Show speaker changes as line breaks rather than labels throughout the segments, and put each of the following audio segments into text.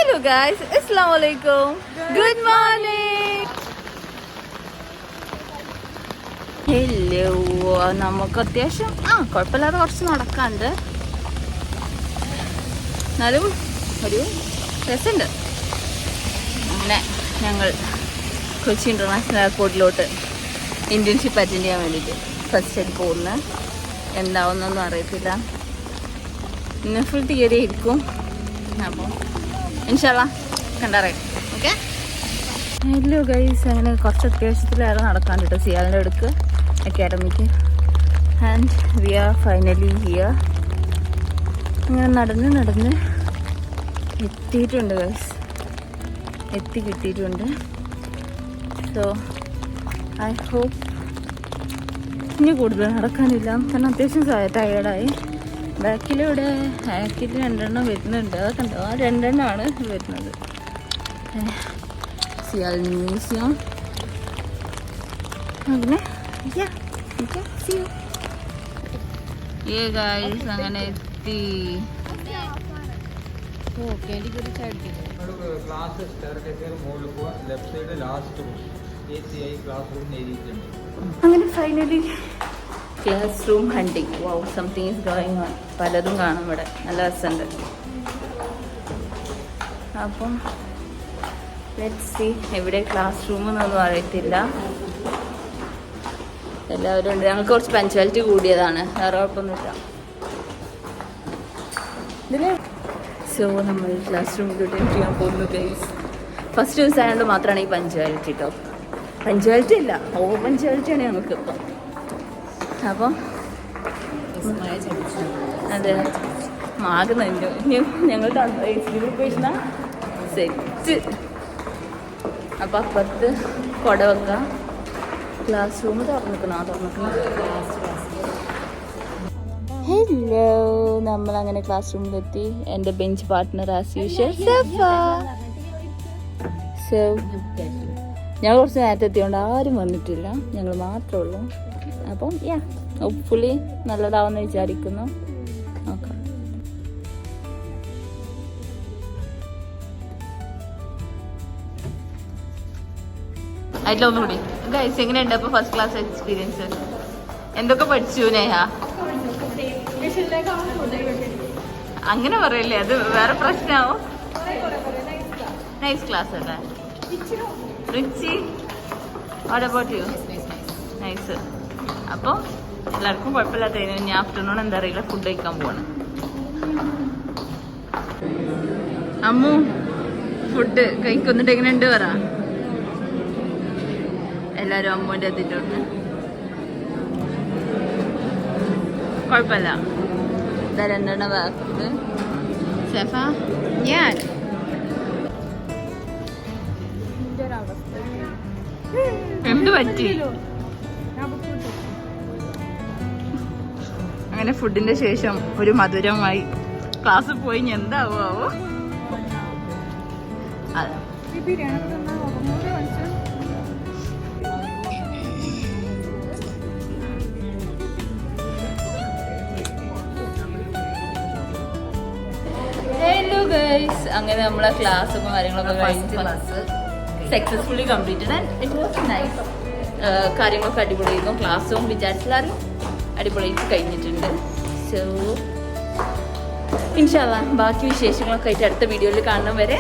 Hello guys, Assalamualaikum. Good morning. Hello, നമുക്ക് അത്യാവശ്യം കുഴപ്പമില്ലാതെ കുറച്ച് നടക്കാണ്ട്, എന്നാലും ഒരു രസമുണ്ട്. അങ്ങനെ ഞങ്ങൾ കൊച്ചി ഇൻ്റർനാഷണൽ എയർപോർട്ടിലോട്ട് ഇന്റേൺഷിപ്പ് അറ്റൻഡ് ചെയ്യാൻ വേണ്ടിയിട്ട് ഫസ്റ്റ് ആയിട്ട് പോകുന്നത്. എന്താവുന്നൊന്നും അറിയത്തില്ല. ഇന്ന് ഫുൾ തിയറി ആയിരിക്കും. അപ്പോൾ ഇൻഷാല്ലാ കണ്ടറിയാം. ഓക്കെ. ഹലോ ഗൈസ്, അങ്ങനെ കുറച്ച് അത്യാവശ്യത്തിലേറെ നടക്കാൻ കേട്ടോ സിയാലിൻ്റെ അടുക്ക് അക്കാഡമിക്ക്. And we are finally here. അങ്ങനെ നടന്ന് എത്തിയിട്ടുണ്ട് ഗൈസ്, കിട്ടിയിട്ടുണ്ട്. സോ ഐ ഹോപ്പ് ഇനി കൂടുതൽ നടക്കാനില്ല, കാരണം അത്യാവശ്യം ടയേർഡായി. ബാക്കിൽ 2 വരുന്നുണ്ട്. അതൊക്കെ ഉണ്ടോ? 2 വരുന്നത്. സിയാൽ മ്യൂസിയം. അങ്ങനെ അങ്ങനെ എത്തി. അങ്ങനെ finally class room hunting. Wow, something is going on. പലതും കാണും ഇവിടെ, നല്ല രസമുണ്ട്. അപ്പം ലെറ്റ്സ് സീ. എവിടെ ക്ലാസ് റൂം എന്നൊന്നും അറിയത്തില്ല. എല്ലാവരും ഉണ്ട്. ഞങ്ങൾക്ക് കുറച്ച് പഞ്ച്വാലിറ്റി കൂടിയതാണ്, വേറെ കുഴപ്പമൊന്നുമില്ല. സോ നമ്മൾ ക്ലാസ് റൂമിലോട്ട് എൻട്രി ചെയ്യാൻ പോകുന്നു ഗൈസ്. ഫസ്റ്റ് ദിവസം ആയതുകൊണ്ട് മാത്രമാണ് ഈ പഞ്ച്വാലിറ്റി കേട്ടോ. പഞ്ച്വാലിറ്റി ഇല്ല, ഓവർ പഞ്ച്വാലിറ്റിയാണ് ഞങ്ങൾക്ക് ഇപ്പം. അപ്പം അതെ, ആകുന്നുണ്ട്. ഞങ്ങളുടെ എക്സ്പീരിയൻസ് സെറ്റ്. അപ്പം അപ്പുറത്ത് കുട വെക്കാം. ക്ലാസ് റൂം തുറന്നിക്കണം. ഹലോ, നമ്മളങ്ങനെ ക്ലാസ് റൂമിലെത്തി. എൻ്റെ bench partner as usual Safa. So ഞാൻ കുറച്ച് നേരത്തെ എത്തിയോണ്ട് ആരും വന്നിട്ടില്ല, ഞങ്ങൾ മാത്രമേ ഉള്ളൂ. അപ്പം ഹോപ്പ്ഫുള്ളി നല്ലതാവുമെന്ന് വിചാരിക്കുന്നു. നോക്കാം. ആയിട്ടൊന്നുകൂടി ഗൈസ്, എങ്ങനെയുണ്ട് അപ്പോൾ ഫസ്റ്റ് ക്ലാസ് എക്സ്പീരിയൻസ്? എന്തൊക്കെ പഠിച്ചു നേഹ? അങ്ങനെ പറയല്ലേ, അത് വേറെ പ്രശ്നമാവും. നൈസ് ക്ലാസ് അല്ലേ? Ritchie, what about you? Nice. അപ്പോൾ എല്ലാവർക്കും കുഴപ്പമില്ലാത്ത. ഞാൻ ആഫ്റ്റർനൂൺ എന്താ അറിയില്ല, ഫുഡ് കഴിക്കാൻ പോവാണ്. അമ്മു ഫുഡ് കഴിക്കുന്നുണ്ട്. എങ്ങനെയുണ്ട് പറ. എല്ലാവരും അമ്മുവിൻ്റെ എത്തിയിട്ടുണ്ട്. കുഴപ്പമില്ല. ഇതാ 2 വാക്ക് സെഫ. ഞാൻ എന്ത് പറ്റി? അങ്ങനെ ഫുഡിന്റെ ശേഷം ഒരു മധുരമായി ക്ലാസ് പോയി. എന്താവോ അതെ. ഹലോ ഗൈസ്, അങ്ങനെ നമ്മളെ ക്ലാസ്സും കാര്യങ്ങളൊക്കെ കഴിഞ്ഞ് successfully completed and it was nice. കാര്യങ്ങളൊക്കെ അടിപൊളിയായിരുന്നു. ക്ലാസ്സും വിചാരിച്ചാലും അടിപൊളിയായിട്ട് കഴിഞ്ഞിട്ടുണ്ട്. സോ ഇൻഷാല്ലാ ബാക്കി വിശേഷങ്ങളൊക്കെ ആയിട്ട് അടുത്ത വീഡിയോയിൽ കാണുന്നവരെ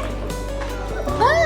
ബൈ.